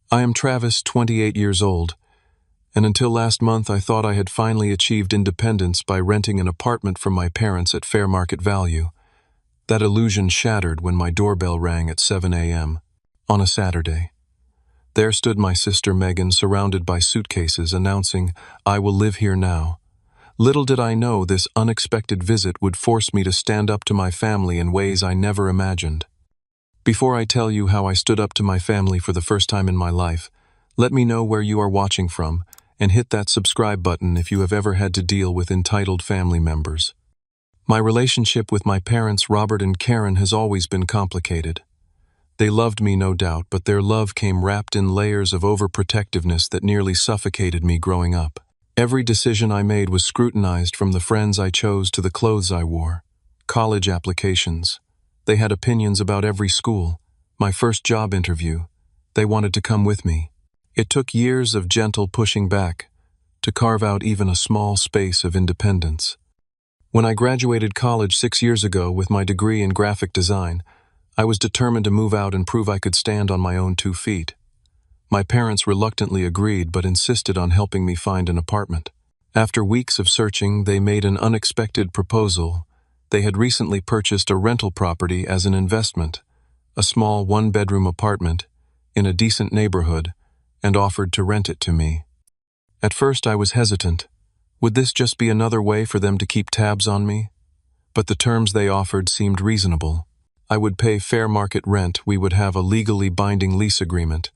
I am Travis, 28 years old, and until last month I thought I had finally achieved independence by renting an apartment from my parents at fair market value. That illusion shattered when my doorbell rang at 7 a.m. on a Saturday. There stood my sister Megan, surrounded by suitcases, announcing, "I will live here now." Little did I know this unexpected visit would force me to stand up to my family in ways I never imagined. Before I tell you how I stood up to my family for the first time in my life, let me know where you are watching from, and hit that subscribe button if you have ever had to deal with entitled family members. My relationship with my parents, Robert and Karen, has always been complicated. They loved me, no doubt, but their love came wrapped in layers of overprotectiveness that nearly suffocated me growing up. Every decision I made was scrutinized, from the friends I chose to the clothes I wore. College applications. They had opinions about every school. My first job interview. They wanted to come with me. It took years of gentle pushing back to carve out even a small space of independence. When I graduated college 6 years ago with my degree in graphic design, I was determined to move out and prove I could stand on my own 2 feet. My parents reluctantly agreed, but insisted on helping me find an apartment. After weeks of searching, they made an unexpected proposal. They had recently purchased a rental property as an investment, a small 1-bedroom apartment in a decent neighborhood, and offered to rent it to me. At first I was hesitant. Would this just be another way for them to keep tabs on me? But the terms they offered seemed reasonable. I would pay fair market rent, we would have a legally binding lease agreement,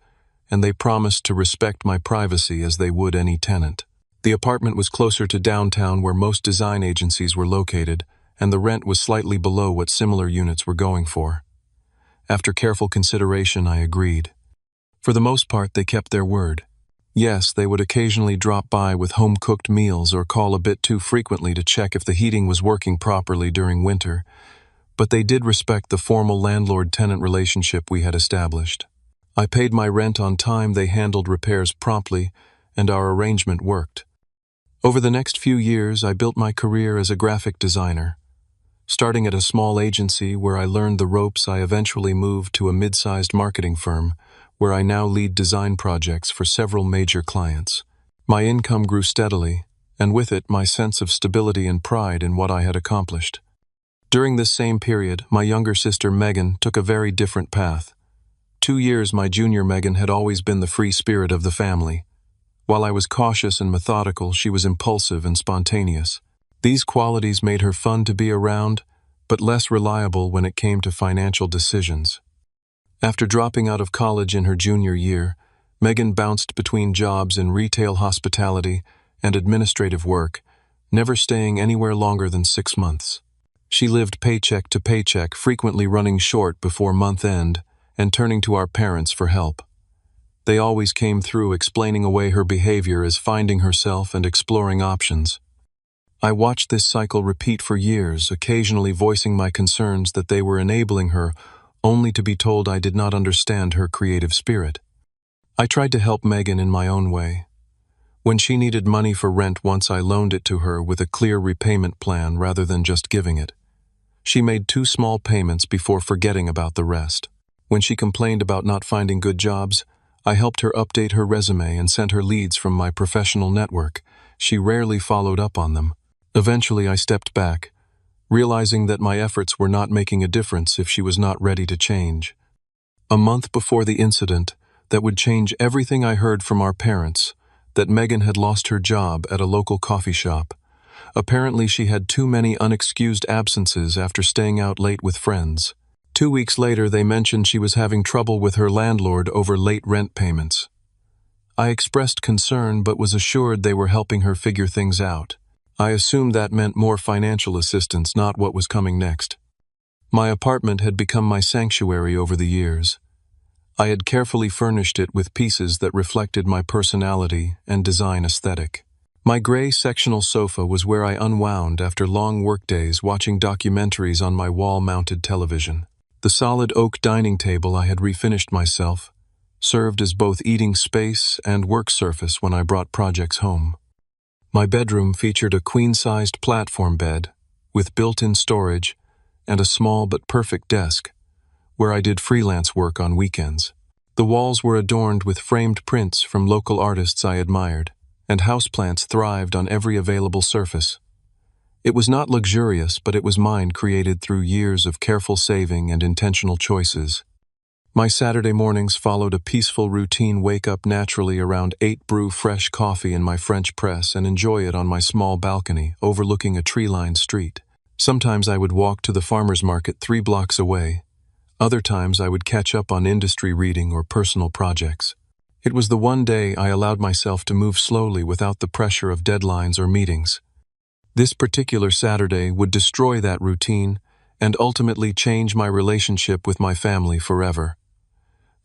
and they promised to respect my privacy as they would any tenant. The apartment was closer to downtown, where most design agencies were located, and the rent was slightly below what similar units were going for. After careful consideration, I agreed. For the most part, they kept their word. Yes, they would occasionally drop by with home-cooked meals or call a bit too frequently to check if the heating was working properly during winter, but they did respect the formal landlord-tenant relationship we had established. I paid my rent on time, they handled repairs promptly, and our arrangement worked. Over the next few years, I built my career as a graphic designer. Starting at a small agency where I learned the ropes, I eventually moved to a mid-sized marketing firm, where I now lead design projects for several major clients. My income grew steadily, and with it, my sense of stability and pride in what I had accomplished. During this same period, my younger sister Megan took a very different path. 2 years my junior, Megan had always been the free spirit of the family. While I was cautious and methodical, she was impulsive and spontaneous. These qualities made her fun to be around, but less reliable when it came to financial decisions. After dropping out of college in her junior year, Megan bounced between jobs in retail, hospitality, and administrative work, never staying anywhere longer than 6 months. She lived paycheck to paycheck, frequently running short before month end and turning to our parents for help. They always came through, explaining away her behavior as finding herself and exploring options. I watched this cycle repeat for years, occasionally voicing my concerns that they were enabling her, only to be told I did not understand her creative spirit. I tried to help Megan in my own way. When she needed money for rent once, I loaned it to her with a clear repayment plan rather than just giving it. She made 2 small payments before forgetting about the rest. When she complained about not finding good jobs, I helped her update her resume and sent her leads from my professional network. She rarely followed up on them. Eventually, I stepped back, realizing that my efforts were not making a difference if she was not ready to change. A month before the incident that would change everything, I heard from our parents that Megan had lost her job at a local coffee shop. Apparently, she had too many unexcused absences after staying out late with friends. 2 weeks later, they mentioned she was having trouble with her landlord over late rent payments. I expressed concern but was assured they were helping her figure things out. I assumed that meant more financial assistance, not what was coming next. My apartment had become my sanctuary over the years. I had carefully furnished it with pieces that reflected my personality and design aesthetic. My gray sectional sofa was where I unwound after long workdays, watching documentaries on my wall-mounted television. The solid oak dining table I had refinished myself served as both eating space and work surface when I brought projects home. My bedroom featured a queen-sized platform bed with built-in storage and a small but perfect desk where I did freelance work on weekends. The walls were adorned with framed prints from local artists I admired, and houseplants thrived on every available surface. It was not luxurious, but it was mine, created through years of careful saving and intentional choices. My Saturday mornings followed a peaceful routine: wake up naturally around 8, brew fresh coffee in my French press, and enjoy it on my small balcony overlooking a tree-lined street. Sometimes I would walk to the farmer's market 3 blocks away. Other times I would catch up on industry reading or personal projects. It was the one day I allowed myself to move slowly without the pressure of deadlines or meetings. This particular Saturday would destroy that routine and ultimately change my relationship with my family forever.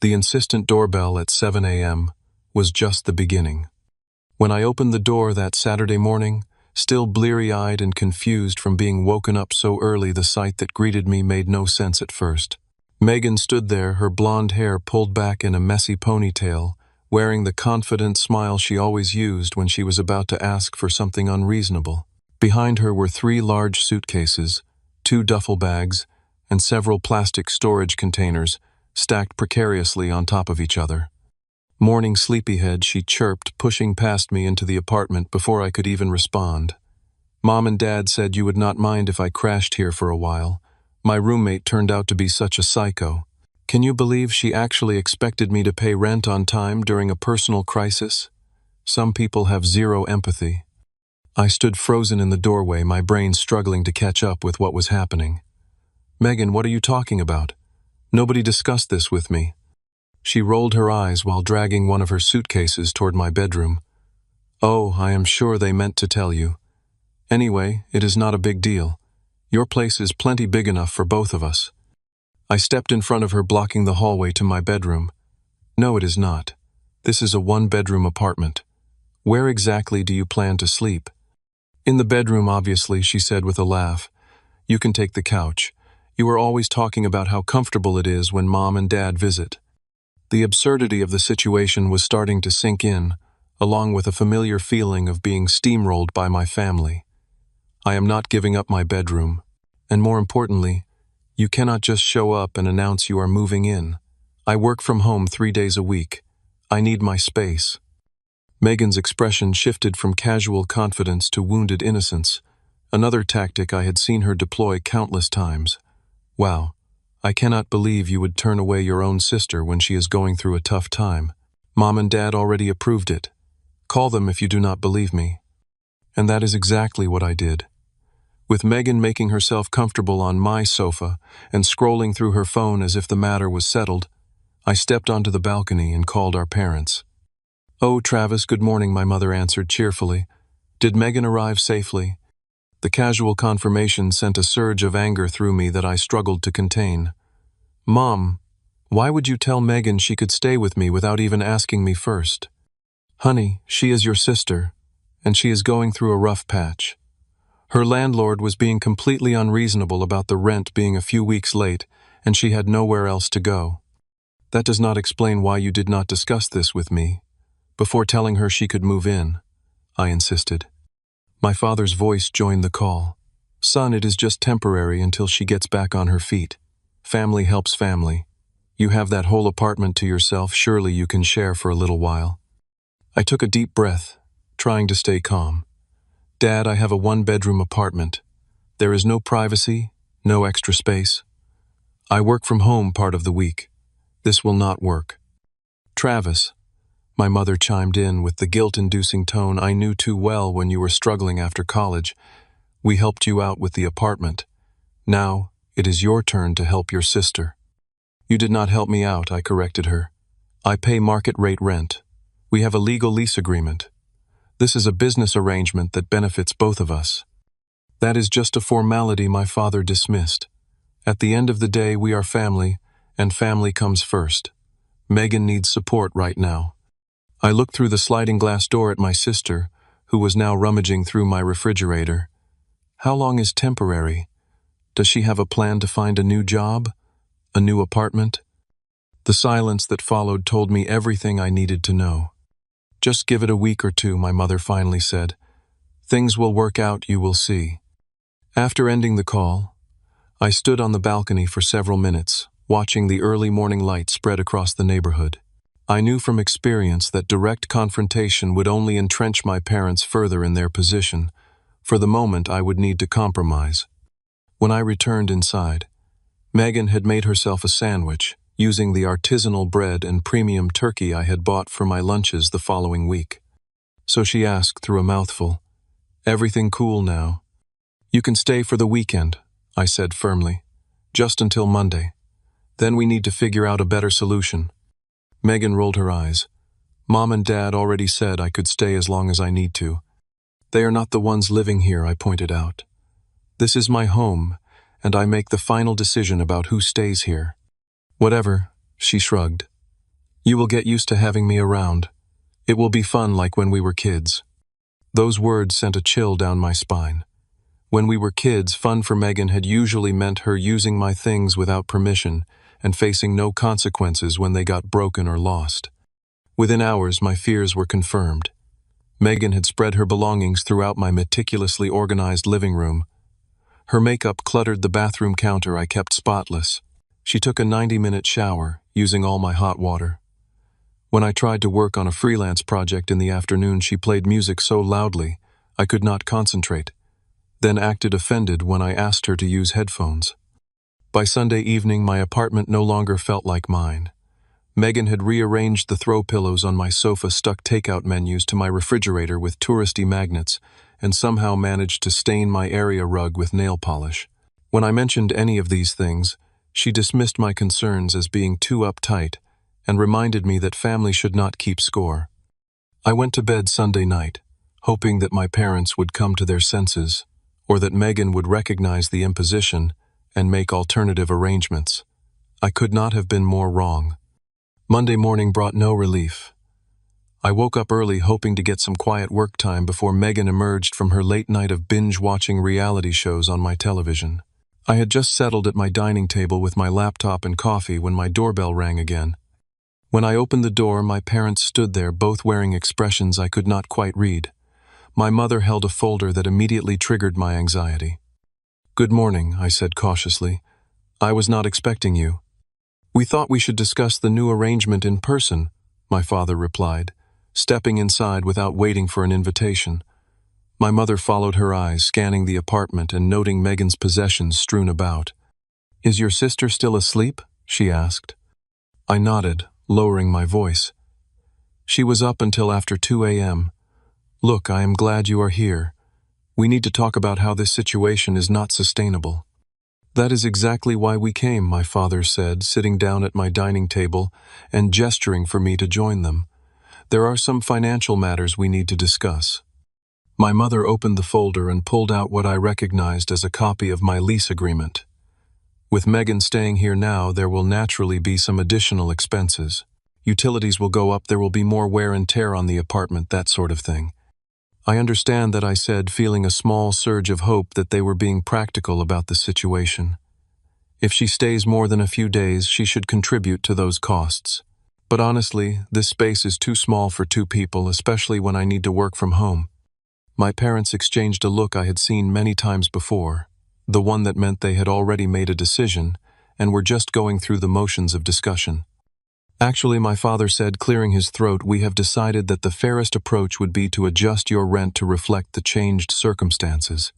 The insistent doorbell at 7 a.m. was just the beginning. When I opened the door that Saturday morning, still bleary-eyed and confused from being woken up so early, the sight that greeted me made no sense at first. Megan stood there, her blonde hair pulled back in a messy ponytail, wearing the confident smile she always used when she was about to ask for something unreasonable. Behind her were 3 large suitcases, 2 duffel bags, and several plastic storage containers stacked precariously on top of each other. Morning sleepyhead, she chirped, pushing past me into the apartment before I could even respond. Mom and Dad said you would not mind if I crashed here for a while. My roommate turned out to be such a psycho. Can you believe she actually expected me to pay rent on time during a personal crisis? Some people have zero empathy. I stood frozen in the doorway, my brain struggling to catch up with what was happening. Megan, what are you talking about? Nobody discussed this with me. She rolled her eyes while dragging one of her suitcases toward my bedroom. Oh, I am sure they meant to tell you. Anyway, it is not a big deal. Your place is plenty big enough for both of us. I stepped in front of her, blocking the hallway to my bedroom. No, it is not. This is a 1-bedroom apartment. Where exactly do you plan to sleep? In the bedroom, obviously, she said with a laugh. You can take the couch. You are always talking about how comfortable it is when Mom and Dad visit. The absurdity of the situation was starting to sink in, along with a familiar feeling of being steamrolled by my family. I am not giving up my bedroom, and more importantly, you cannot just show up and announce you are moving in. I work from home 3 days a week. I need my space. Megan's expression shifted from casual confidence to wounded innocence, another tactic I had seen her deploy countless times. Wow, I cannot believe you would turn away your own sister when she is going through a tough time. Mom and Dad already approved it. Call them if you do not believe me. And that is exactly what I did. With Megan making herself comfortable on my sofa and scrolling through her phone as if the matter was settled, I stepped onto the balcony and called our parents. Oh, Travis, good morning, my mother answered cheerfully. Did Megan arrive safely? The casual confirmation sent a surge of anger through me that I struggled to contain. Mom, why would you tell Megan she could stay with me without even asking me first? Honey, she is your sister, and she is going through a rough patch. Her landlord was being completely unreasonable about the rent being a few weeks late, and she had nowhere else to go. That does not explain why you did not discuss this with me before telling her she could move in, I insisted. My father's voice joined the call. Son, it is just temporary until she gets back on her feet. Family helps family. You have that whole apartment to yourself, surely you can share for a little while. I took a deep breath, trying to stay calm. Dad, I have a 1-bedroom apartment. There is no privacy, no extra space. I work from home part of the week. This will not work. Travis, my mother chimed in with the guilt-inducing tone I knew too well when you were struggling after college. We helped you out with the apartment. Now, it is your turn to help your sister. You did not help me out, I corrected her. I pay market rate rent. We have a legal lease agreement. This is a business arrangement that benefits both of us. That is just a formality my father dismissed. At the end of the day, we are family, and family comes first. Megan needs support right now. I looked through the sliding glass door at my sister, who was now rummaging through my refrigerator. How long is temporary? Does she have a plan to find a new job? A new apartment? The silence that followed told me everything I needed to know. Just give it a week or 2, my mother finally said. Things will work out, you will see. After ending the call, I stood on the balcony for several minutes, watching the early morning light spread across the neighborhood. I knew from experience that direct confrontation would only entrench my parents further in their position. For the moment, I would need to compromise. When I returned inside, Megan had made herself a sandwich, using the artisanal bread and premium turkey I had bought for my lunches the following week. So she asked through a mouthful, "Everything cool now?" "You can stay for the weekend," I said firmly. "Just until Monday. Then we need to figure out a better solution." Megan rolled her eyes. "Mom and Dad already said I could stay as long as I need to." "They are not the ones living here," I pointed out. "This is my home, and I make the final decision about who stays here." "Whatever," she shrugged. "You will get used to having me around. It will be fun like when we were kids." Those words sent a chill down my spine. When we were kids, fun for Megan had usually meant her using my things without permission and facing no consequences when they got broken or lost. Within hours, my fears were confirmed. Megan had spread her belongings throughout my meticulously organized living room. Her makeup cluttered the bathroom counter I kept spotless. She took a 90-minute shower, using all my hot water. When I tried to work on a freelance project in the afternoon, she played music so loudly I could not concentrate, then acted offended when I asked her to use headphones. By Sunday evening, my apartment no longer felt like mine. Megan had rearranged the throw pillows on my sofa, stuck takeout menus to my refrigerator with touristy magnets, and somehow managed to stain my area rug with nail polish. When I mentioned any of these things, she dismissed my concerns as being too uptight and reminded me that family should not keep score. I went to bed Sunday night, hoping that my parents would come to their senses, or that Megan would recognize the imposition and make alternative arrangements. I could not have been more wrong. Monday morning brought no relief. I woke up early hoping to get some quiet work time before Megan emerged from her late night of binge-watching reality shows on my television. I had just settled at my dining table with my laptop and coffee when my doorbell rang again. When I opened the door, my parents stood there, both wearing expressions I could not quite read. My mother held a folder that immediately triggered my anxiety. "Good morning," I said cautiously. "I was not expecting you." "We thought we should discuss the new arrangement in person," my father replied, stepping inside without waiting for an invitation. My mother followed her eyes, scanning the apartment and noting Megan's possessions strewn about. "Is your sister still asleep?" she asked. I nodded, lowering my voice. "She was up until after 2 a.m. Look, I am glad you are here. We need to talk about how this situation is not sustainable." "That is exactly why we came," my father said, sitting down at my dining table and gesturing for me to join them. "There are some financial matters we need to discuss." My mother opened the folder and pulled out what I recognized as a copy of my lease agreement. "With Megan staying here now, there will naturally be some additional expenses. Utilities will go up, there will be more wear and tear on the apartment, that sort of thing." "I understand that," I said, feeling a small surge of hope that they were being practical about the situation. "If she stays more than a few days, she should contribute to those costs. But honestly, this space is too small for 2 people, especially when I need to work from home." My parents exchanged a look I had seen many times before, the one that meant they had already made a decision and were just going through the motions of discussion. "Actually," my father said, clearing his throat, "we have decided that the fairest approach would be to adjust your rent to reflect the changed circumstances."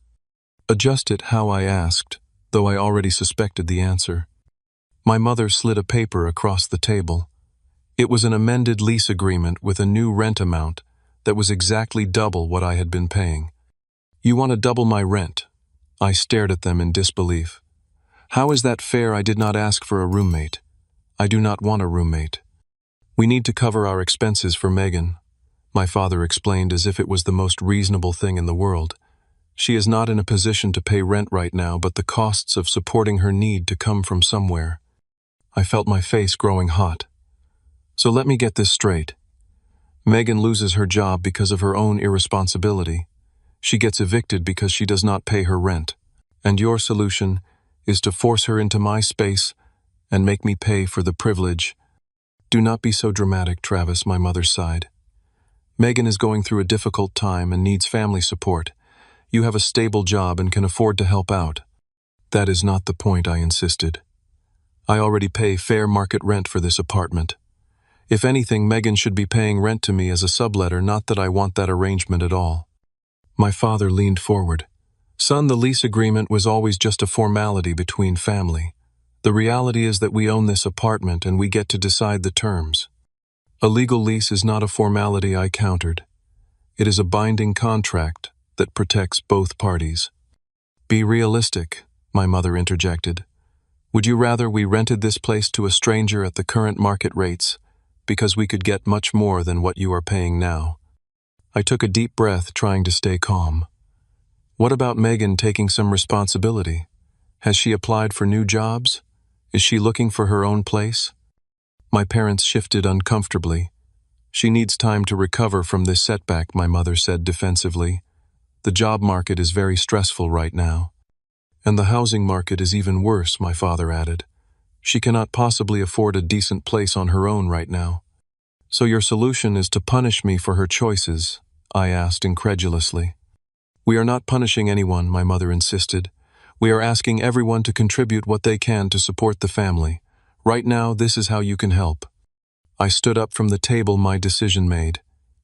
"Adjust it how?" I asked, though I already suspected the answer. My mother slid a paper across the table. It was an amended lease agreement with a new rent amount that was exactly double what I had been paying. "You want to double my rent?" I stared at them in disbelief. "How is that fair? I did not ask for a roommate. I do not want a roommate." "We need to cover our expenses for Megan," my father explained as if it was the most reasonable thing in the world. "She is not in a position to pay rent right now, but the costs of supporting her need to come from somewhere." I felt my face growing hot. "So let me get this straight. Megan loses her job because of her own irresponsibility. She gets evicted because she does not pay her rent. And your solution is to force her into my space and make me pay for the privilege." "Do not be so dramatic, Travis," my mother sighed. "Megan is going through a difficult time and needs family support. You have a stable job and can afford to help out." "That is not the point," I insisted. I already pay fair market rent for this apartment. If anything, Megan should be paying rent to me as a subletter, not that I want that arrangement at all." My father leaned forward. "Son, the lease agreement was always just a formality between family. The reality is that we own this apartment and we get to decide the terms." "A legal lease is not a formality," I countered. "It is a binding contract that protects both parties." "Be realistic," my mother interjected. "Would you rather we rented this place to a stranger at the current market rates, because we could get much more than what you are paying now?" I took a deep breath, trying to stay calm. "What about Megan taking some responsibility? Has she applied for new jobs? Is she looking for her own place?" My parents shifted uncomfortably. "She needs time to recover from this setback," my mother said defensively. "The job market is very stressful right now." "And the housing market is even worse," my father added. "She cannot possibly afford a decent place on her own right now." "So your solution is to punish me for her choices?" I asked incredulously. "We are not punishing anyone," my mother insisted. "We are asking everyone to contribute what they can to support the family. Right now, this is how you can help." I stood up from the table, my decision made.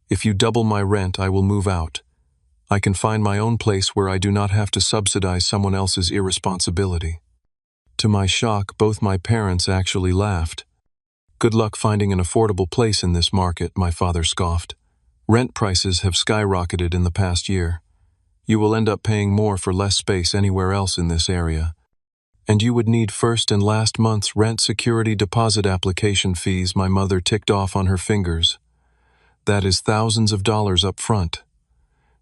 "If you double my rent, I will move out. I can find my own place where I do not have to subsidize someone else's irresponsibility." To my shock, both my parents actually laughed. "Good luck finding an affordable place in this market," my father scoffed. "Rent prices have skyrocketed in the past year. You will end up paying more for less space anywhere else in this area. And you would need first and last month's rent security deposit application fees," my mother ticked off on her fingers. "That is thousands of dollars up front.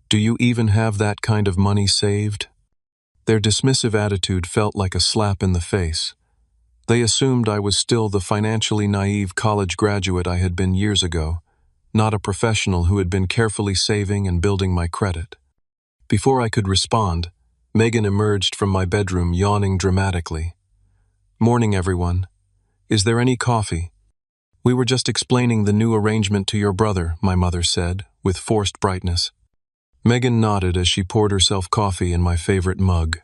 Do you even have that kind of money saved?" Their dismissive attitude felt like a slap in the face. They assumed I was still the financially naive college graduate I had been years ago, not a professional who had been carefully saving and building my credit. Before I could respond, Megan emerged from my bedroom, yawning dramatically. "Morning, everyone. Is there any coffee?" "We were just explaining the new arrangement to your brother," my mother said, with forced brightness. Megan nodded as she poured herself coffee in my favorite mug.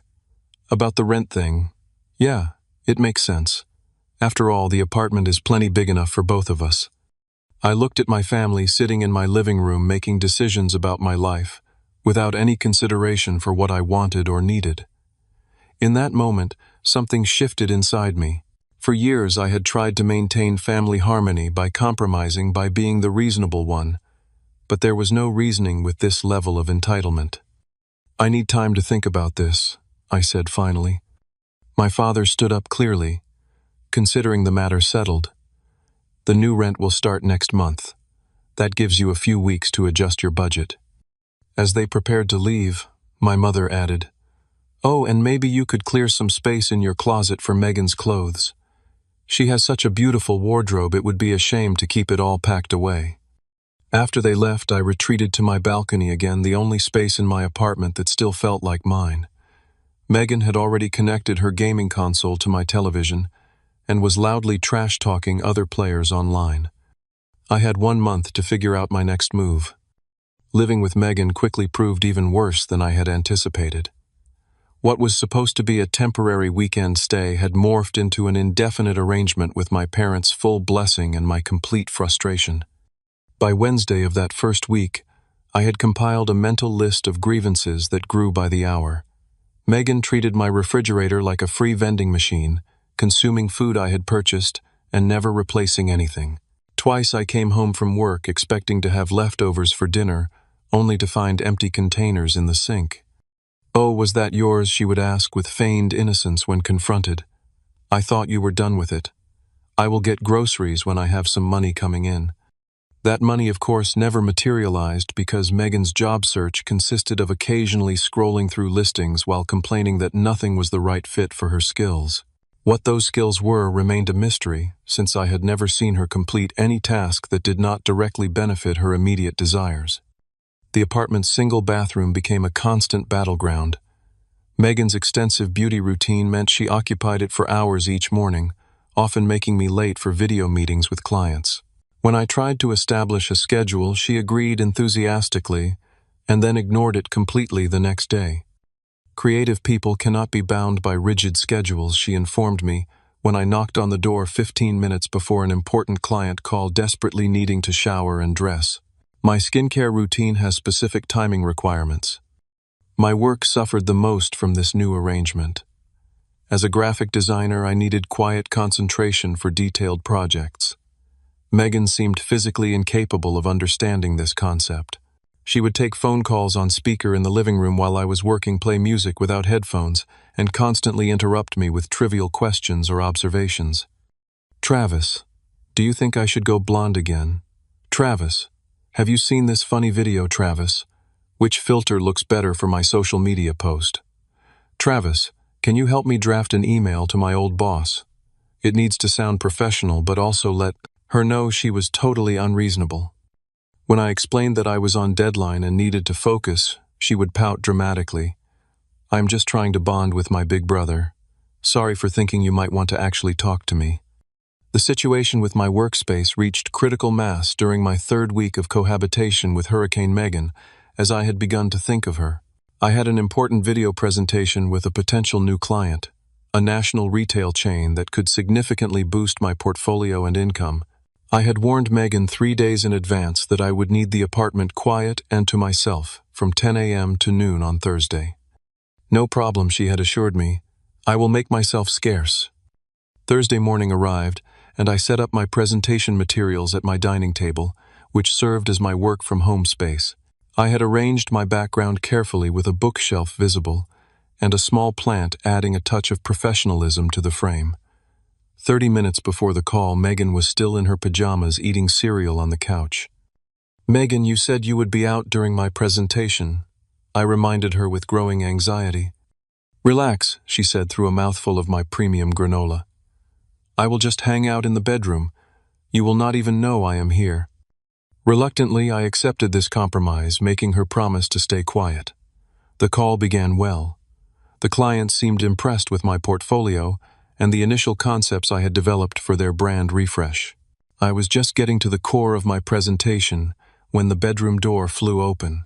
"About the rent thing? Yeah, it makes sense. After all, the apartment is plenty big enough for both of us." I looked at my family sitting in my living room making decisions about my life, without any consideration for what I wanted or needed. In that moment, something shifted inside me. For years I had tried to maintain family harmony by compromising, by being the reasonable one, but there was no reasoning with this level of entitlement. "I need time to think about this," I said finally. My father stood up clearly, considering the matter settled. "The new rent will start next month. That gives you a few weeks to adjust your budget." As they prepared to leave, my mother added, "Oh, and maybe you could clear some space in your closet for Megan's clothes. She has such a beautiful wardrobe, it would be a shame to keep it all packed away." After they left, I retreated to my balcony again, the only space in my apartment that still felt like mine. Megan had already connected her gaming console to my television and was loudly trash-talking other players online. I had 1 month to figure out my next move. Living with Megan quickly proved even worse than I had anticipated. What was supposed to be a temporary weekend stay had morphed into an indefinite arrangement with my parents' full blessing and my complete frustration. By Wednesday of that first week, I had compiled a mental list of grievances that grew by the hour. Megan treated my refrigerator like a free vending machine, consuming food I had purchased and never replacing anything. Twice I came home from work expecting to have leftovers for dinner, only to find empty containers in the sink. "Oh, was that yours?" she would ask with feigned innocence when confronted. "I thought you were done with it. I will get groceries when I have some money coming in." That money, of course, never materialized because Megan's job search consisted of occasionally scrolling through listings while complaining that nothing was the right fit for her skills. What those skills were remained a mystery, since I had never seen her complete any task that did not directly benefit her immediate desires. The apartment's single bathroom became a constant battleground. Megan's extensive beauty routine meant she occupied it for hours each morning, often making me late for video meetings with clients. When I tried to establish a schedule, she agreed enthusiastically, and then ignored it completely the next day. "Creative people cannot be bound by rigid schedules," she informed me, when I knocked on the door 15 minutes before an important client call desperately needing to shower and dress. My skincare routine has specific timing requirements. My work suffered the most from this new arrangement. As a graphic designer, I needed quiet concentration for detailed projects. Megan seemed physically incapable of understanding this concept. She would take phone calls on speaker in the living room while I was working, play music without headphones, and constantly interrupt me with trivial questions or observations. Travis, do you think I should go blonde again? Travis, have you seen this funny video, Travis? Which filter looks better for my social media post? Travis, can you help me draft an email to my old boss? It needs to sound professional, but also let her know she was totally unreasonable. When I explained that I was on deadline and needed to focus, she would pout dramatically. I'm just trying to bond with my big brother. Sorry for thinking you might want to actually talk to me. The situation with my workspace reached critical mass during my 3rd week of cohabitation with Hurricane Megan, as I had begun to think of her. I had an important video presentation with a potential new client, a national retail chain that could significantly boost my portfolio and income. I had warned Megan 3 days in advance that I would need the apartment quiet and to myself from 10 a.m. to noon on Thursday. No problem, she had assured me. I will make myself scarce. Thursday morning arrived, and I set up my presentation materials at my dining table, which served as my work-from-home space. I had arranged my background carefully with a bookshelf visible, and a small plant adding a touch of professionalism to the frame. 30 minutes before the call, Megan was still in her pajamas eating cereal on the couch. Megan, you said you would be out during my presentation. I reminded her with growing anxiety. Relax, she said through a mouthful of my premium granola. I will just hang out in the bedroom. You will not even know I am here. Reluctantly, I accepted this compromise, making her promise to stay quiet. The call began well. The client seemed impressed with my portfolio and the initial concepts I had developed for their brand refresh. I was just getting to the core of my presentation when the bedroom door flew open.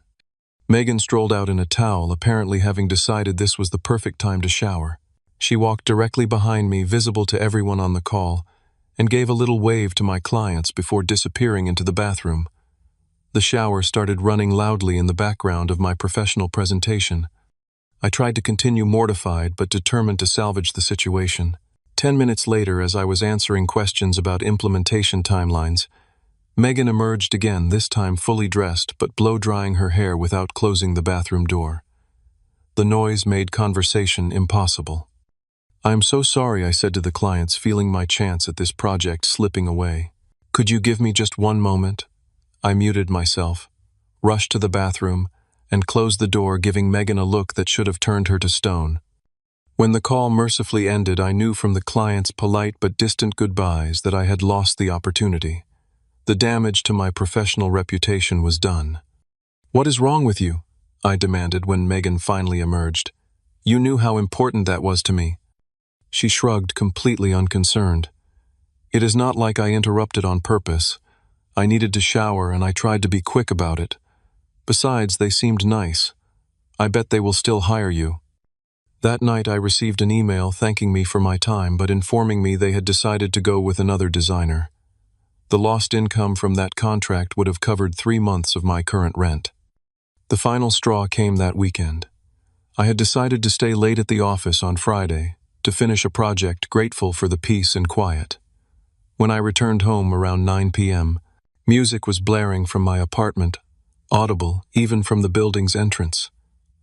Megan strolled out in a towel, apparently having decided this was the perfect time to shower. She walked directly behind me, visible to everyone on the call, and gave a little wave to my clients before disappearing into the bathroom. The shower started running loudly in the background of my professional presentation. I tried to continue, mortified but determined to salvage the situation. 10 minutes later, as I was answering questions about implementation timelines, Megan emerged again, this time fully dressed but blow-drying her hair without closing the bathroom door. The noise made conversation impossible. I am so sorry, I said to the clients, feeling my chance at this project slipping away. Could you give me just one moment? I muted myself, rushed to the bathroom, and closed the door, giving Megan a look that should have turned her to stone. When the call mercifully ended, I knew from the client's polite but distant goodbyes that I had lost the opportunity. The damage to my professional reputation was done. What is wrong with you? I demanded when Megan finally emerged. You knew how important that was to me. She shrugged, completely unconcerned. It is not like I interrupted on purpose. I needed to shower and I tried to be quick about it. Besides, they seemed nice. I bet they will still hire you. That night I received an email thanking me for my time but informing me they had decided to go with another designer. The lost income from that contract would have covered 3 months of my current rent. The final straw came that weekend. I had decided to stay late at the office on Friday to finish a project, grateful for the peace and quiet. When I returned home around 9 p.m., music was blaring from my apartment, audible even from the building's entrance.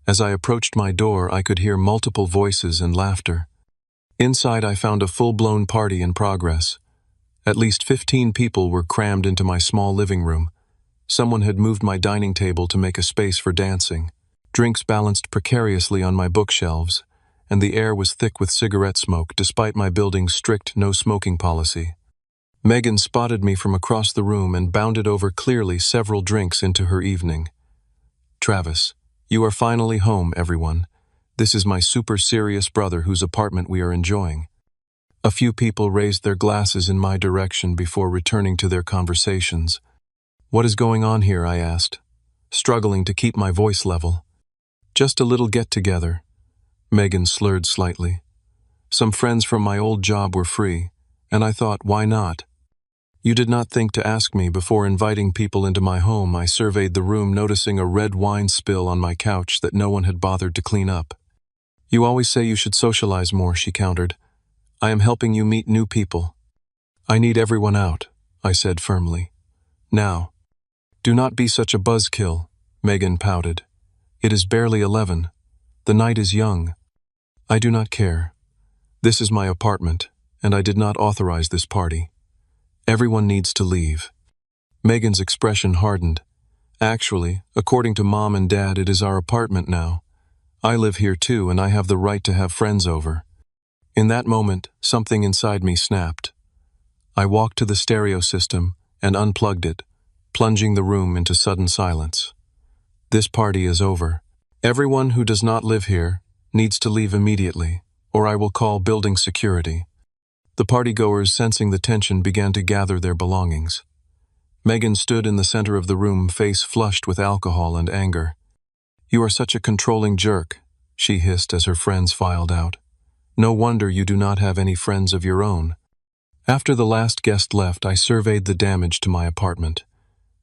As I approached my door, I could hear multiple voices and laughter. Inside, I found a full-blown party in progress. At least 15 people were crammed into my small living room. Someone had moved my dining table to make a space for dancing. Drinks balanced precariously on my bookshelves, and the air was thick with cigarette smoke despite my building's strict no-smoking policy. Megan spotted me from across the room and bounded over clearly several drinks into her evening. Travis, you are finally home, everyone. This is my super serious brother whose apartment we are enjoying. A few people raised their glasses in my direction before returning to their conversations. What is going on here? I asked, struggling to keep my voice level. Just a little get-together. Megan slurred slightly. Some friends from my old job were free, and I thought, why not? You did not think to ask me before inviting people into my home. I surveyed the room, noticing a red wine spill on my couch that no one had bothered to clean up. You always say you should socialize more, she countered. I am helping you meet new people. I need everyone out, I said firmly. Now. Do not be such a buzzkill, Megan pouted. It is barely 11. The night is young. I do not care. This is my apartment, and I did not authorize this party. Everyone needs to leave. Megan's expression hardened. Actually, according to Mom and Dad, it is our apartment now. I live here too, and I have the right to have friends over. In that moment, something inside me snapped. I walked to the stereo system and unplugged it, plunging the room into sudden silence. This party is over. Everyone who does not live here needs to leave immediately, or I will call building security. The partygoers, sensing the tension, began to gather their belongings. Megan stood in the center of the room, face flushed with alcohol and anger. You are such a controlling jerk, she hissed as her friends filed out. No wonder you do not have any friends of your own. After the last guest left, I surveyed the damage to my apartment.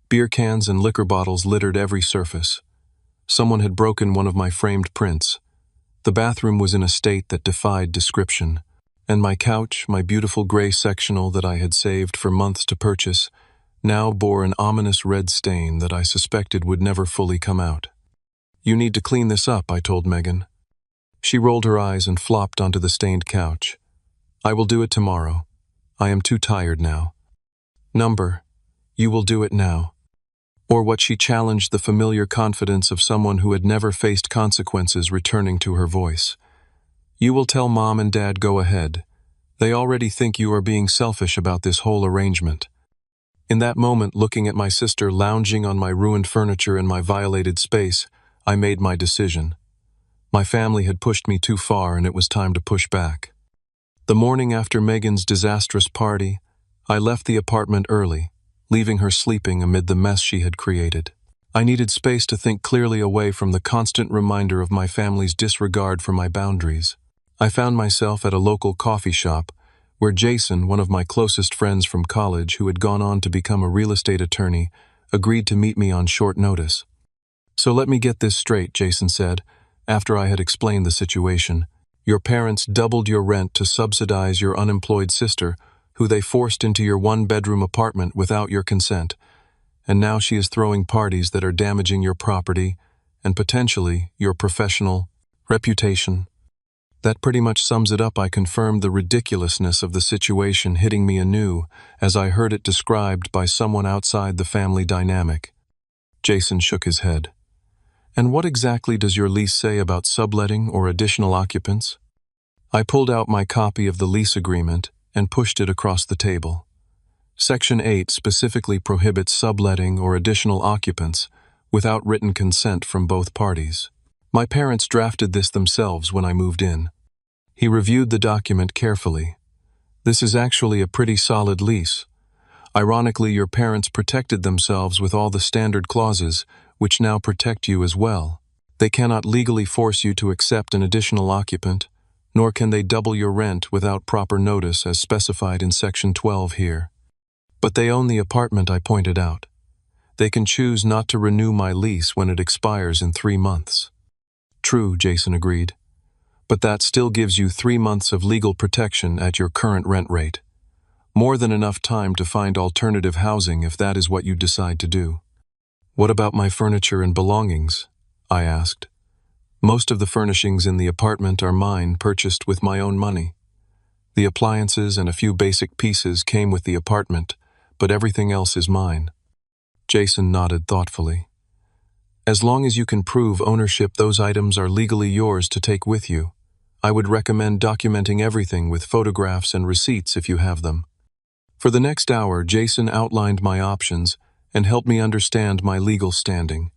Beer cans and liquor bottles littered every surface. Someone had broken one of my framed prints. The bathroom was in a state that defied description, and my couch, my beautiful gray sectional that I had saved for months to purchase, now bore an ominous red stain that I suspected would never fully come out. You need to clean this up, I told Megan. She rolled her eyes and flopped onto the stained couch. I will do it tomorrow. I am too tired now. Number, you will do it now. Or what she challenged the familiar confidence of someone who had never faced consequences returning to her voice. You will tell Mom and Dad, go ahead. They already think you are being selfish about this whole arrangement. In that moment, looking at my sister lounging on my ruined furniture in my violated space, I made my decision. My family had pushed me too far, and it was time to push back. The morning after Megan's disastrous party, I left the apartment early, leaving her sleeping amid the mess she had created. I needed space to think clearly away from the constant reminder of my family's disregard for my boundaries. I found myself at a local coffee shop where Jason, one of my closest friends from college who had gone on to become a real estate attorney, agreed to meet me on short notice. So let me get this straight, Jason said, after I had explained the situation. Your parents doubled your rent to subsidize your unemployed sister, who they forced into your one-bedroom apartment without your consent, and now she is throwing parties that are damaging your property and potentially your professional reputation. That pretty much sums it up. I confirmed the ridiculousness of the situation hitting me anew as I heard it described by someone outside the family dynamic. Jason shook his head. And what exactly does your lease say about subletting or additional occupants? I pulled out my copy of the lease agreement and pushed it across the table. Section 8 specifically prohibits subletting or additional occupants without written consent from both parties. My parents drafted this themselves when I moved in. He reviewed the document carefully. This is actually a pretty solid lease. Ironically, your parents protected themselves with all the standard clauses, which now protect you as well. They cannot legally force you to accept an additional occupant, nor can they double your rent without proper notice as specified in Section 12 here. But they own the apartment, I pointed out. They can choose not to renew my lease when it expires in 3 months. True, Jason agreed. But that still gives you 3 months of legal protection at your current rent rate. More than enough time to find alternative housing if that is what you decide to do. What about my furniture and belongings? I asked. Most of the furnishings in the apartment are mine, purchased with my own money. The appliances and a few basic pieces came with the apartment, but everything else is mine. Jason nodded thoughtfully. As long as you can prove ownership, those items are legally yours to take with you. I would recommend documenting everything with photographs and receipts if you have them. For the next hour, Jason outlined my options and helped me understand my legal standing.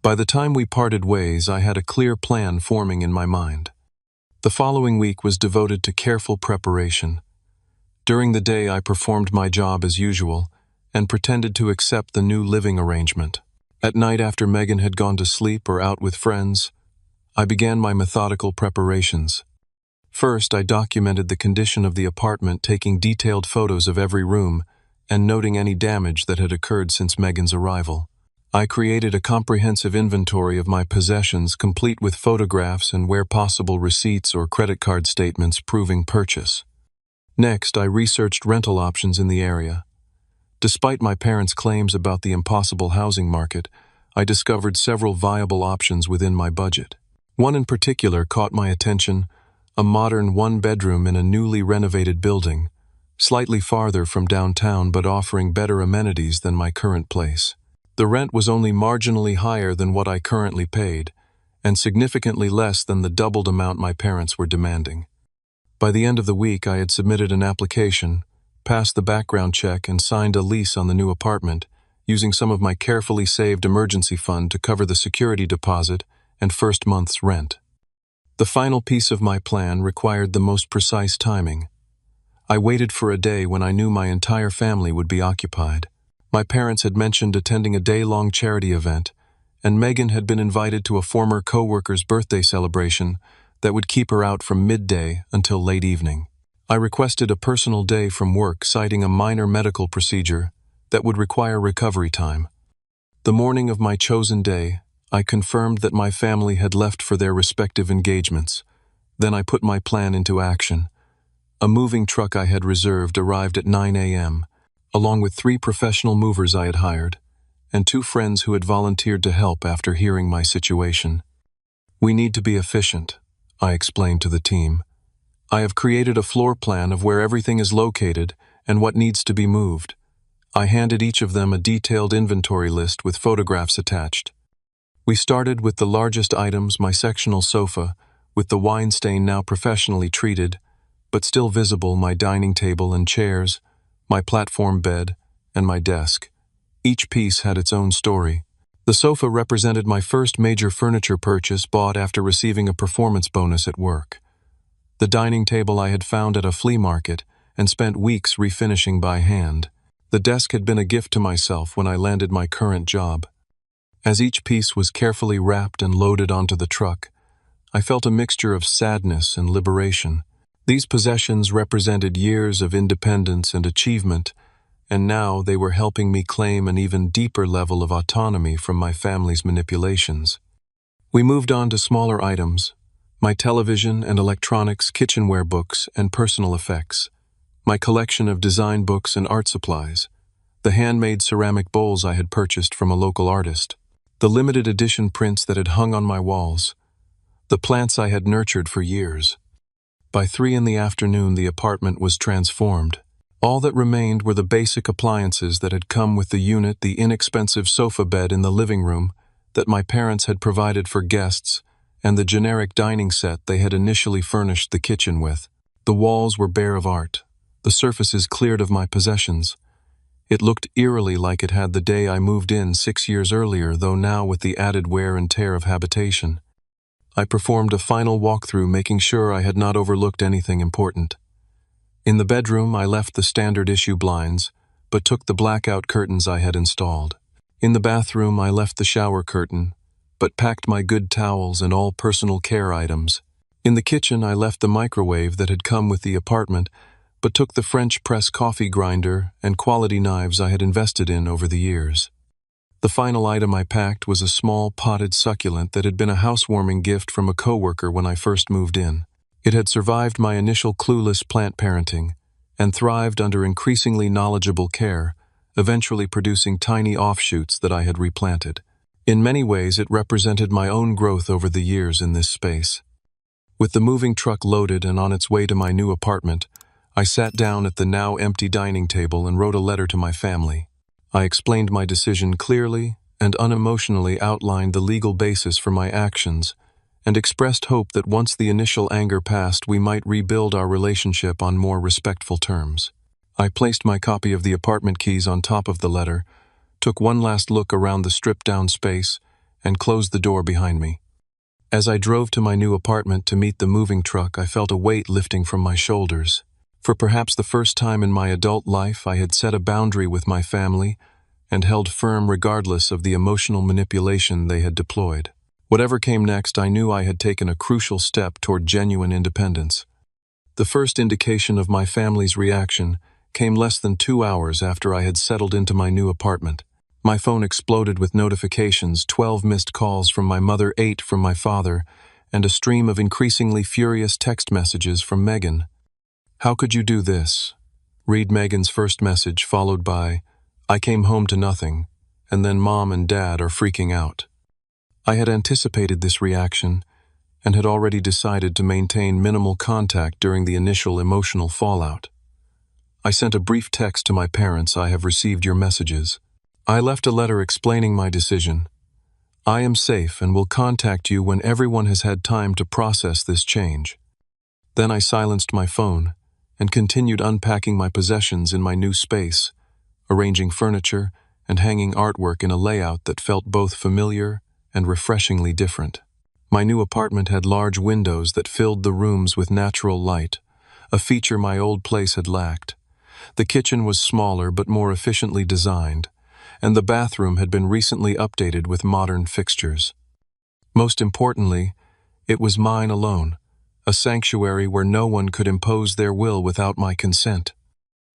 By the time we parted ways, I had a clear plan forming in my mind. The following week was devoted to careful preparation. During the day, I performed my job as usual and pretended to accept the new living arrangement. At night, after Megan had gone to sleep or out with friends, I began my methodical preparations. First, I documented the condition of the apartment, taking detailed photos of every room and noting any damage that had occurred since Megan's arrival. I created a comprehensive inventory of my possessions, complete with photographs and, where possible, receipts or credit card statements proving purchase. Next, I researched rental options in the area. Despite my parents' claims about the impossible housing market, I discovered several viable options within my budget. One in particular caught my attention: a modern one-bedroom in a newly renovated building, slightly farther from downtown but offering better amenities than my current place. The rent was only marginally higher than what I currently paid, and significantly less than the doubled amount my parents were demanding. By the end of the week, I had submitted an application, passed the background check, and signed a lease on the new apartment, using some of my carefully saved emergency fund to cover the security deposit and first month's rent. The final piece of my plan required the most precise timing. I waited for a day when I knew my entire family would be occupied. My parents had mentioned attending a day-long charity event, and Megan had been invited to a former co-worker's birthday celebration that would keep her out from midday until late evening. I requested a personal day from work, citing a minor medical procedure that would require recovery time. The morning of my chosen day, I confirmed that my family had left for their respective engagements. Then I put my plan into action. A moving truck I had reserved arrived at 9 a.m., along with 3 professional movers I had hired, and 2 friends who had volunteered to help after hearing my situation. "We need to be efficient," I explained to the team. "I have created a floor plan of where everything is located and what needs to be moved." I handed each of them a detailed inventory list with photographs attached. We started with the largest items: my sectional sofa, with the wine stain now professionally treated, but still visible, my dining table and chairs, my platform bed, and my desk. Each piece had its own story. The sofa represented my first major furniture purchase, bought after receiving a performance bonus at work. The dining table I had found at a flea market and spent weeks refinishing by hand. The desk had been a gift to myself when I landed my current job. As each piece was carefully wrapped and loaded onto the truck, I felt a mixture of sadness and liberation. These possessions represented years of independence and achievement, and now they were helping me claim an even deeper level of autonomy from my family's manipulations. We moved on to smaller items: my television and electronics, kitchenware, books, and personal effects, my collection of design books and art supplies, the handmade ceramic bowls I had purchased from a local artist, the limited edition prints that had hung on my walls, the plants I had nurtured for years. By 3 in the afternoon, the apartment was transformed. All that remained were the basic appliances that had come with the unit: the inexpensive sofa bed in the living room that my parents had provided for guests, and the generic dining set they had initially furnished the kitchen with. The walls were bare of art, the surfaces cleared of my possessions. It looked eerily like it had the day I moved in 6 years earlier, though now with the added wear and tear of habitation. I performed a final walkthrough, making sure I had not overlooked anything important. In the bedroom, I left the standard issue blinds, but took the blackout curtains I had installed. In the bathroom, I left the shower curtain, but packed my good towels and all personal care items. In the kitchen, I left the microwave that had come with the apartment, but took the French press coffee grinder and quality knives I had invested in over the years. The final item I packed was a small potted succulent that had been a housewarming gift from a coworker when I first moved in. It had survived my initial clueless plant parenting and thrived under increasingly knowledgeable care, eventually producing tiny offshoots that I had replanted. In many ways, it represented my own growth over the years in this space. With the moving truck loaded and on its way to my new apartment, I sat down at the now empty dining table and wrote a letter to my family. I explained my decision clearly and unemotionally, outlined the legal basis for my actions, and expressed hope that once the initial anger passed, we might rebuild our relationship on more respectful terms. I placed my copy of the apartment keys on top of the letter, took one last look around the stripped-down space, and closed the door behind me. As I drove to my new apartment to meet the moving truck, I felt a weight lifting from my shoulders. For perhaps the first time in my adult life, I had set a boundary with my family and held firm regardless of the emotional manipulation they had deployed. Whatever came next, I knew I had taken a crucial step toward genuine independence. The first indication of my family's reaction came less than 2 hours after I had settled into my new apartment. My phone exploded with notifications, 12 missed calls from my mother, 8 from my father, and a stream of increasingly furious text messages from Megan. "How could you do this?" Read Megan's first message, followed by, "I came home to nothing," and then "Mom and Dad are freaking out." I had anticipated this reaction and had already decided to maintain minimal contact during the initial emotional fallout. I sent a brief text to my parents: "I have received your messages." I left a letter explaining my decision. "I am safe and will contact you when everyone has had time to process this change." Then I silenced my phone and continued unpacking my possessions in my new space, arranging furniture and hanging artwork in a layout that felt both familiar and refreshingly different. My new apartment had large windows that filled the rooms with natural light, a feature my old place had lacked. The kitchen was smaller but more efficiently designed, and the bathroom had been recently updated with modern fixtures. Most importantly, it was mine alone, a sanctuary where no one could impose their will without my consent.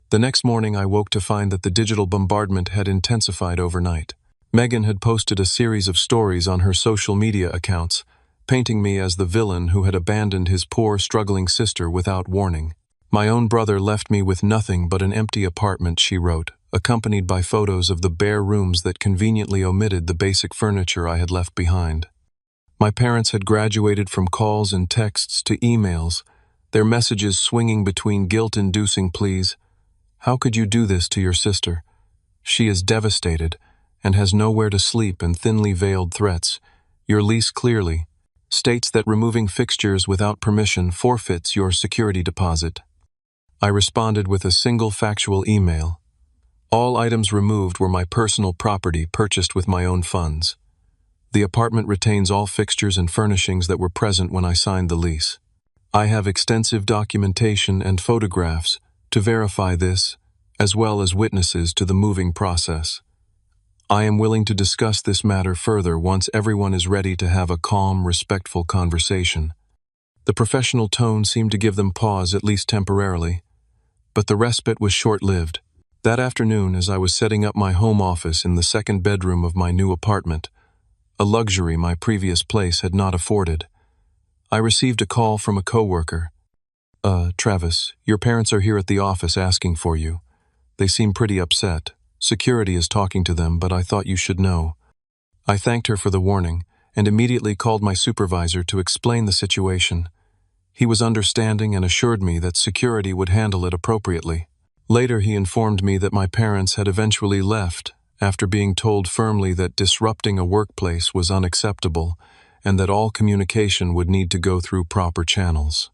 The next morning I woke to find that the digital bombardment had intensified overnight. Megan had posted a series of stories on her social media accounts, painting me as the villain who had abandoned his poor, struggling sister without warning. "My own brother left me with nothing but an empty apartment," she wrote, accompanied by photos of the bare rooms that conveniently omitted the basic furniture I had left behind. My parents had graduated from calls and texts to emails, their messages swinging between guilt-inducing pleas. "How could you do this to your sister? She is devastated and has nowhere to sleep," and thinly veiled threats. "Your lease clearly states that removing fixtures without permission forfeits your security deposit." I responded with a single factual email. All items removed were my personal property purchased with my own funds. The apartment retains all fixtures and furnishings that were present when I signed the lease. I have extensive documentation and photographs to verify this, as well as witnesses to the moving process. I am willing to discuss this matter further once everyone is ready to have a calm, respectful conversation. The professional tone seemed to give them pause, at least temporarily, but the respite was short-lived. That afternoon, as I was setting up my home office in the second bedroom of my new apartment, a luxury my previous place had not afforded, I received a call from a coworker. Travis, your parents are here at the office asking for you. They seem pretty upset. Security is talking to them, but I thought you should know." I thanked her for the warning and immediately called my supervisor to explain the situation. He was understanding and assured me that security would handle it appropriately. Later, he informed me that my parents had eventually left after being told firmly that disrupting a workplace was unacceptable and that all communication would need to go through proper channels.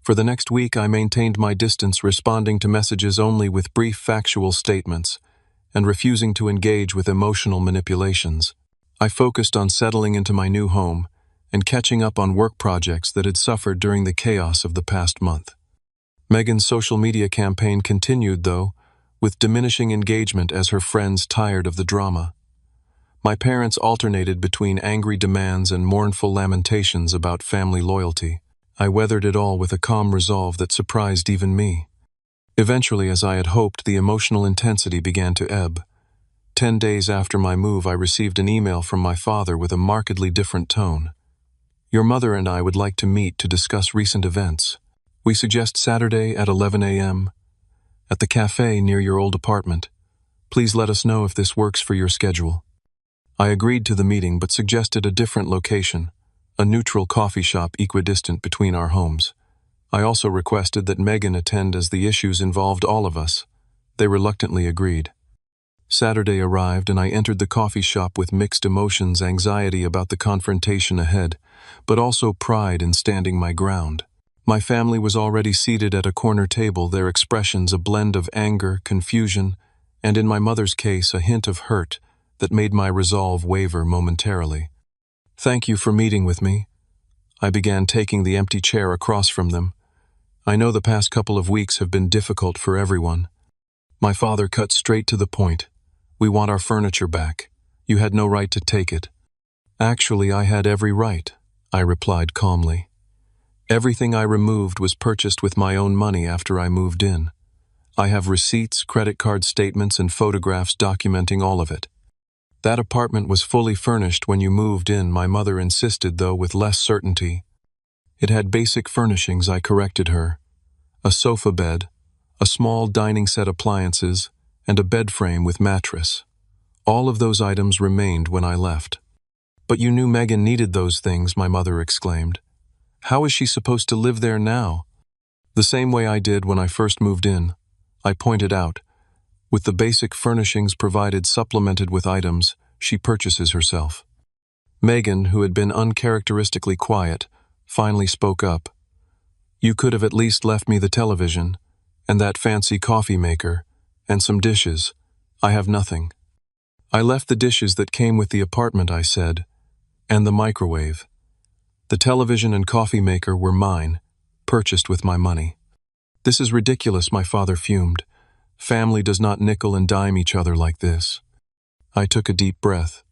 For the next week, I maintained my distance, responding to messages only with brief factual statements and refusing to engage with emotional manipulations. I focused on settling into my new home and catching up on work projects that had suffered during the chaos of the past month. Megan's social media campaign continued, though, with diminishing engagement as her friends tired of the drama. My parents alternated between angry demands and mournful lamentations about family loyalty. I weathered it all with a calm resolve that surprised even me. Eventually, as I had hoped, the emotional intensity began to ebb. 10 days after my move, I received an email from my father with a markedly different tone. "Your mother and I would like to meet to discuss recent events. We suggest Saturday at 11 a.m. at the cafe near your old apartment. Please let us know if this works for your schedule." I agreed to the meeting but suggested a different location, a neutral coffee shop equidistant between our homes. I also requested that Megan attend as the issues involved all of us. They reluctantly agreed. Saturday arrived and I entered the coffee shop with mixed emotions, anxiety about the confrontation ahead, but also pride in standing my ground. My family was already seated at a corner table, their expressions a blend of anger, confusion, and in my mother's case, a hint of hurt that made my resolve waver momentarily. "Thank you for meeting with me." I began, taking the empty chair across from them. "I know the past couple of weeks have been difficult for everyone." My father cut straight to the point. "We want our furniture back. You had no right to take it." "Actually, I had every right," I replied calmly. Everything I removed was purchased with my own money after I moved in. I have receipts, credit card statements, and photographs documenting all of it. That apartment was fully furnished when you moved in, my mother insisted, though with less certainty. It had basic furnishings, I corrected her. A sofa bed, a small dining set appliances, and a bed frame with mattress. All of those items remained when I left. But you knew Megan needed those things, my mother exclaimed. How is she supposed to live there now? The same way I did when I first moved in, I pointed out. With the basic furnishings provided supplemented with items she purchases herself. Megan, who had been uncharacteristically quiet, finally spoke up. You could have at least left me the television, and that fancy coffee maker, and some dishes. I have nothing. I left the dishes that came with the apartment, I said, and the microwave. The television and coffee maker were mine, purchased with my money. This is ridiculous, my father fumed. Family does not nickel and dime each other like this. I took a deep breath.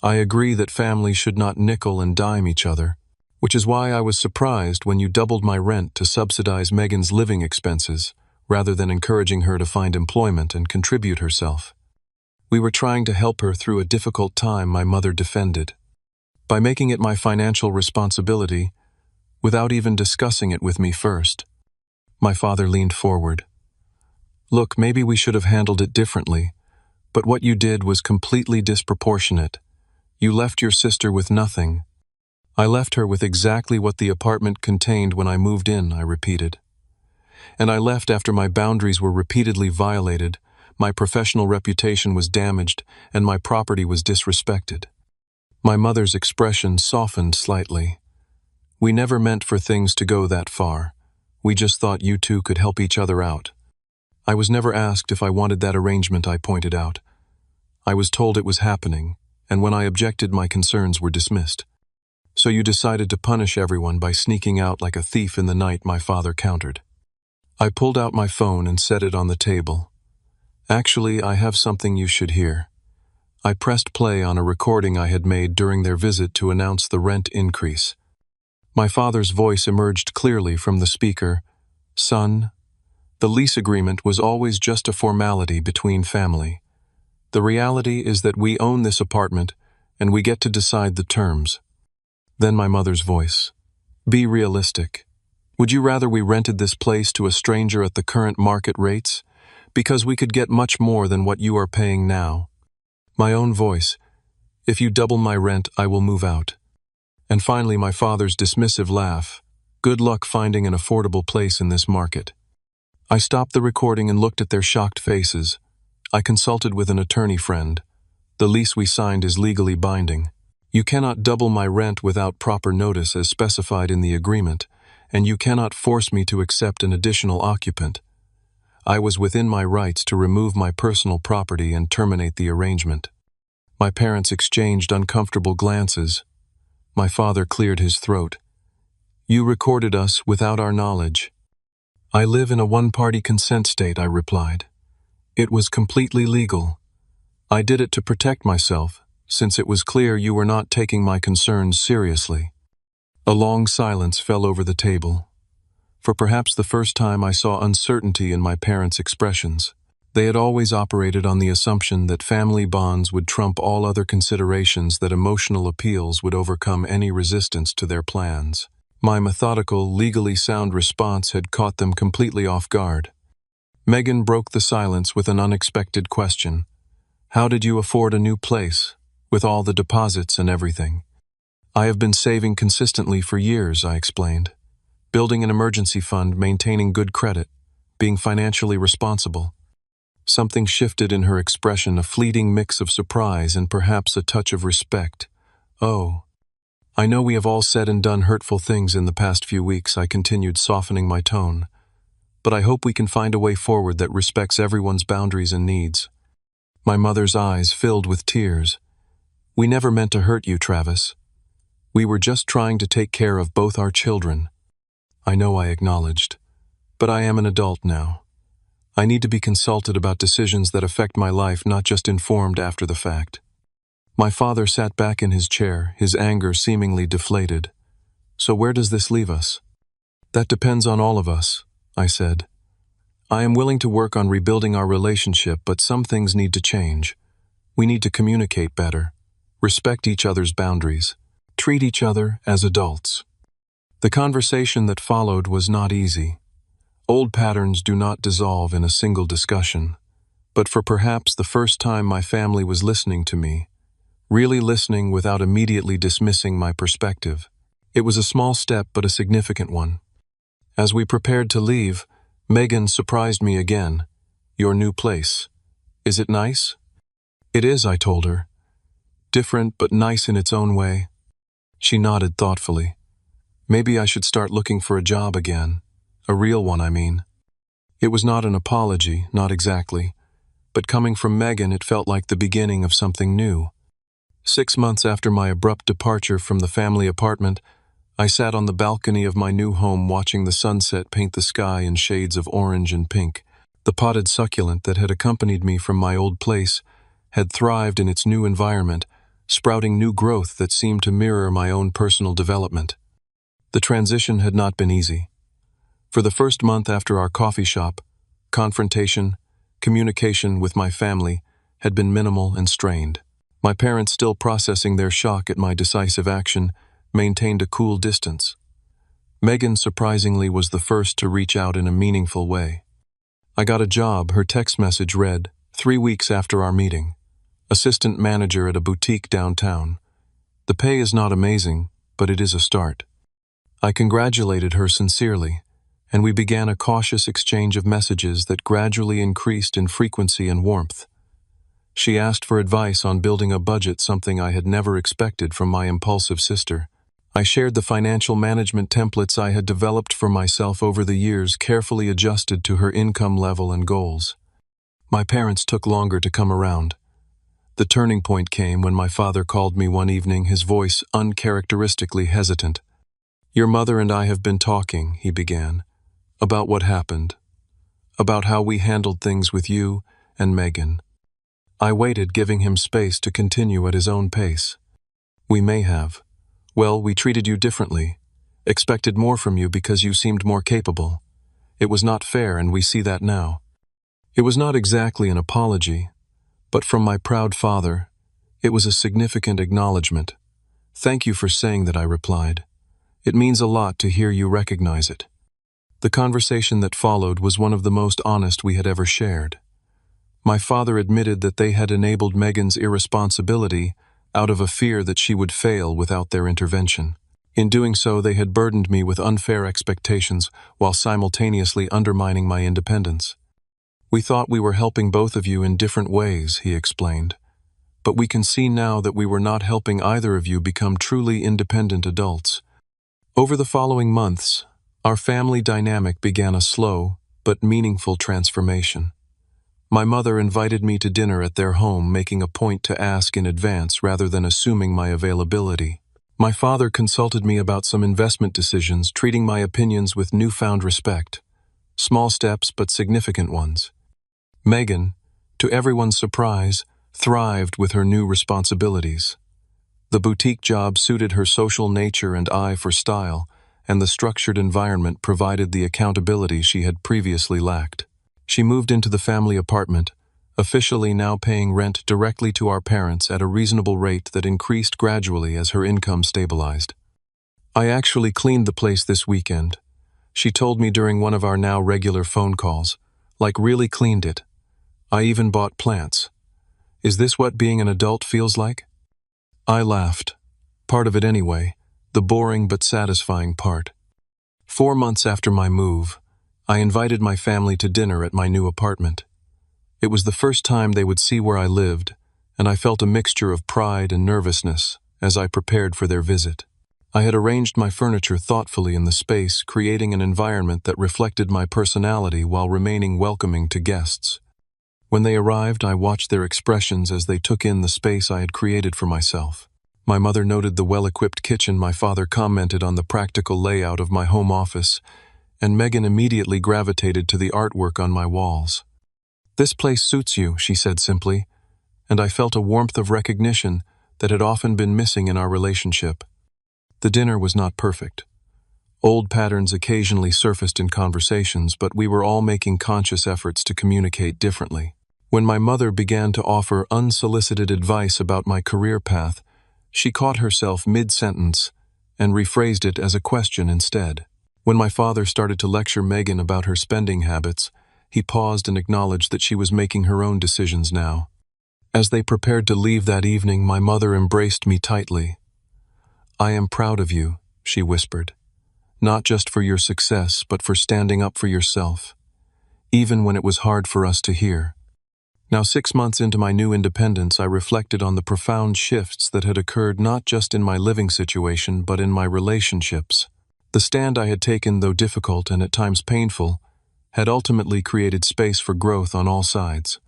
I agree that families should not nickel and dime each other, which is why I was surprised when you doubled my rent to subsidize Megan's living expenses, rather than encouraging her to find employment and contribute herself. We were trying to help her through a difficult time, my mother defended. By making it my financial responsibility, without even discussing it with me first. My father leaned forward. Look, maybe we should have handled it differently, but what you did was completely disproportionate. You left your sister with nothing. I left her with exactly what the apartment contained when I moved in, I repeated. And I left after my boundaries were repeatedly violated, my professional reputation was damaged, and my property was disrespected. My mother's expression softened slightly. We never meant for things to go that far. We just thought you two could help each other out. I was never asked if I wanted that arrangement, I pointed out. I was told it was happening, and when I objected, my concerns were dismissed. So you decided to punish everyone by sneaking out like a thief in the night, my father countered. I pulled out my phone and set it on the table. Actually, I have something you should hear. I pressed play on a recording I had made during their visit to announce the rent increase. My father's voice emerged clearly from the speaker. Son, the lease agreement was always just a formality between family. The reality is that we own this apartment, and we get to decide the terms. Then my mother's voice. Be realistic. Would you rather we rented this place to a stranger at the current market rates? Because we could get much more than what you are paying now. My own voice. If you double my rent, I will move out. And finally, my father's dismissive laugh. Good luck finding an affordable place in this market. I stopped the recording and looked at their shocked faces. I consulted with an attorney friend. The lease we signed is legally binding. You cannot double my rent without proper notice as specified in the agreement, and you cannot force me to accept an additional occupant. I was within my rights to remove my personal property and terminate the arrangement. My parents exchanged uncomfortable glances. My father cleared his throat. You recorded us without our knowledge. I live in a one-party consent state, I replied. It was completely legal. I did it to protect myself, since it was clear you were not taking my concerns seriously. A long silence fell over the table. For perhaps the first time I saw uncertainty in my parents' expressions. They had always operated on the assumption that family bonds would trump all other considerations, that emotional appeals would overcome any resistance to their plans. My methodical, legally sound response had caught them completely off guard. Megan broke the silence with an unexpected question. How did you afford a new place, with all the deposits and everything? I have been saving consistently for years, I explained. Building an emergency fund, maintaining good credit, being financially responsible. Something shifted in her expression, a fleeting mix of surprise and perhaps a touch of respect. Oh, I know we have all said and done hurtful things in the past few weeks, I continued, softening my tone. But I hope we can find a way forward that respects everyone's boundaries and needs. My mother's eyes filled with tears. We never meant to hurt you, Travis. We were just trying to take care of both our children. I know, I acknowledged. But I am an adult now. I need to be consulted about decisions that affect my life, not just informed after the fact. My father sat back in his chair, his anger seemingly deflated. So where does this leave us? That depends on all of us, I said. I am willing to work on rebuilding our relationship, but some things need to change. We need to communicate better, respect each other's boundaries, treat each other as adults. The conversation that followed was not easy. Old patterns do not dissolve in a single discussion. But for perhaps the first time my family was listening to me, really listening without immediately dismissing my perspective. It was a small step, but a significant one. As we prepared to leave, Megan surprised me again. Your new place. Is it nice? It is, I told her. Different, but nice in its own way. She nodded thoughtfully. Maybe I should start looking for a job again. A real one, I mean. It was not an apology, not exactly. But coming from Megan, it felt like the beginning of something new. 6 months after my abrupt departure from the family apartment, I sat on the balcony of my new home watching the sunset paint the sky in shades of orange and pink. The potted succulent that had accompanied me from my old place had thrived in its new environment, sprouting new growth that seemed to mirror my own personal development. The transition had not been easy. For the first month after our coffee shop, confrontation, communication with my family had been minimal and strained. My parents, still processing their shock at my decisive action, maintained a cool distance. Megan, surprisingly, was the first to reach out in a meaningful way. I got a job, her text message read, 3 weeks after our meeting. Assistant manager at a boutique downtown. The pay is not amazing, but it is a start. I congratulated her sincerely, and we began a cautious exchange of messages that gradually increased in frequency and warmth. She asked for advice on building a budget, something I had never expected from my impulsive sister. I shared the financial management templates I had developed for myself over the years, carefully adjusted to her income level and goals. My parents took longer to come around. The turning point came when my father called me one evening, his voice uncharacteristically hesitant. "Your mother and I have been talking," he began, "about what happened, about how we handled things with you and Megan." I waited, giving him space to continue at his own pace. "We may have. Well, we treated you differently, expected more from you because you seemed more capable. It was not fair, and we see that now." It was not exactly an apology, but from my proud father, it was a significant acknowledgement. "Thank you for saying that," I replied. "It means a lot to hear you recognize it." The conversation that followed was one of the most honest we had ever shared. My father admitted that they had enabled Megan's irresponsibility out of a fear that she would fail without their intervention. In doing so, they had burdened me with unfair expectations while simultaneously undermining my independence. "We thought we were helping both of you in different ways," he explained. "But we can see now that we were not helping either of you become truly independent adults." Over the following months, our family dynamic began a slow but meaningful transformation. My mother invited me to dinner at their home, making a point to ask in advance rather than assuming my availability. My father consulted me about some investment decisions, treating my opinions with newfound respect. Small steps, but significant ones. Megan, to everyone's surprise, thrived with her new responsibilities. The boutique job suited her social nature and eye for style, and the structured environment provided the accountability she had previously lacked. She moved into the family apartment, officially now paying rent directly to our parents at a reasonable rate that increased gradually as her income stabilized. "I actually cleaned the place this weekend," she told me during one of our now regular phone calls. "Like, really cleaned it. I even bought plants. Is this what being an adult feels like?" I laughed. Part of it anyway, the boring but satisfying part. 4 months after my move, I invited my family to dinner at my new apartment. It was the first time they would see where I lived, and I felt a mixture of pride and nervousness as I prepared for their visit. I had arranged my furniture thoughtfully in the space, creating an environment that reflected my personality while remaining welcoming to guests. When they arrived, I watched their expressions as they took in the space I had created for myself. My mother noted the well-equipped kitchen, my father commented on the practical layout of my home office, and Megan immediately gravitated to the artwork on my walls. "This place suits you," she said simply, and I felt a warmth of recognition that had often been missing in our relationship. The dinner was not perfect. Old patterns occasionally surfaced in conversations, but we were all making conscious efforts to communicate differently. When my mother began to offer unsolicited advice about my career path, she caught herself mid-sentence and rephrased it as a question instead. When my father started to lecture Megan about her spending habits, he paused and acknowledged that she was making her own decisions now. As they prepared to leave that evening, my mother embraced me tightly. "I am proud of you," she whispered, "not just for your success, but for standing up for yourself, even when it was hard for us to hear." Now, 6 months into my new independence, I reflected on the profound shifts that had occurred not just in my living situation, but in my relationships. The stand I had taken, though difficult and at times painful, had ultimately created space for growth on all sides.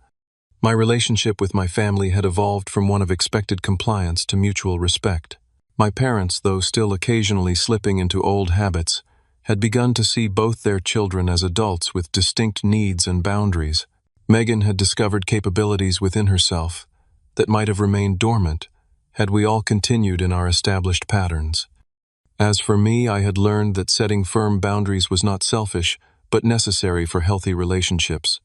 My relationship with my family had evolved from one of expected compliance to mutual respect. My parents, though still occasionally slipping into old habits, had begun to see both their children as adults with distinct needs and boundaries. Megan had discovered capabilities within herself that might have remained dormant had we all continued in our established patterns. As for me, I had learned that setting firm boundaries was not selfish, but necessary for healthy relationships.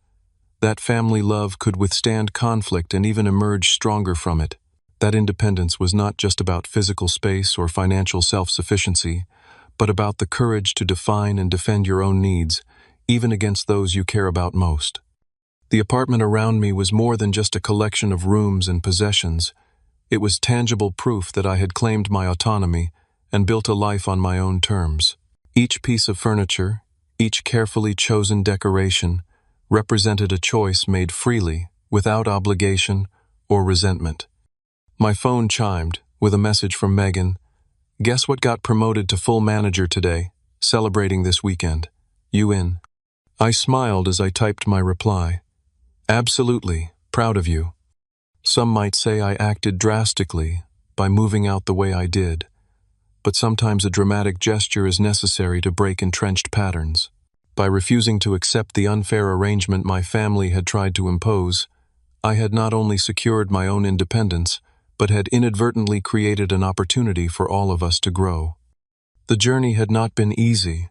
That family love could withstand conflict and even emerge stronger from it. That independence was not just about physical space or financial self-sufficiency, but about the courage to define and defend your own needs, even against those you care about most. The apartment around me was more than just a collection of rooms and possessions. It was tangible proof that I had claimed my autonomy and built a life on my own terms. Each piece of furniture, each carefully chosen decoration, represented a choice made freely, without obligation or resentment. My phone chimed with a message from Megan. "Guess what got promoted to full manager today? Celebrating this weekend. You in?" I smiled as I typed my reply. "Absolutely, proud of you." Some might say I acted drastically by moving out the way I did, but sometimes a dramatic gesture is necessary to break entrenched patterns. By refusing to accept the unfair arrangement my family had tried to impose, I had not only secured my own independence, but had inadvertently created an opportunity for all of us to grow. The journey had not been easy,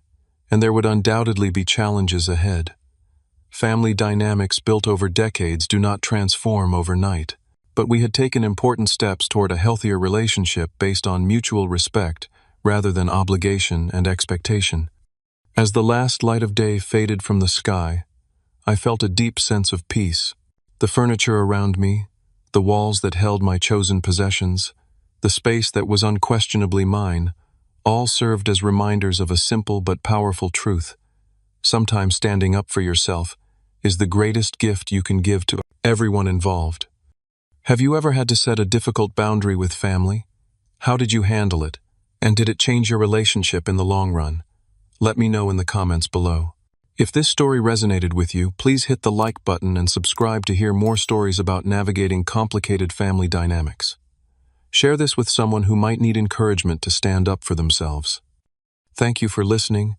and there would undoubtedly be challenges ahead. Family dynamics built over decades do not transform overnight, but we had taken important steps toward a healthier relationship based on mutual respect rather than obligation and expectation. As the last light of day faded from the sky, I felt a deep sense of peace. The furniture around me, the walls that held my chosen possessions, the space that was unquestionably mine, all served as reminders of a simple but powerful truth. Sometimes standing up for yourself is the greatest gift you can give to everyone involved. Have you ever had to set a difficult boundary with family? How did you handle it? And did it change your relationship in the long run? Let me know in the comments below. If this story resonated with you, please hit the like button and subscribe to hear more stories about navigating complicated family dynamics. Share this with someone who might need encouragement to stand up for themselves. Thank you for listening,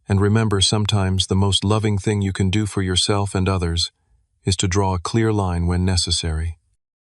and remember, sometimes the most loving thing you can do for yourself and others is to draw a clear line when necessary.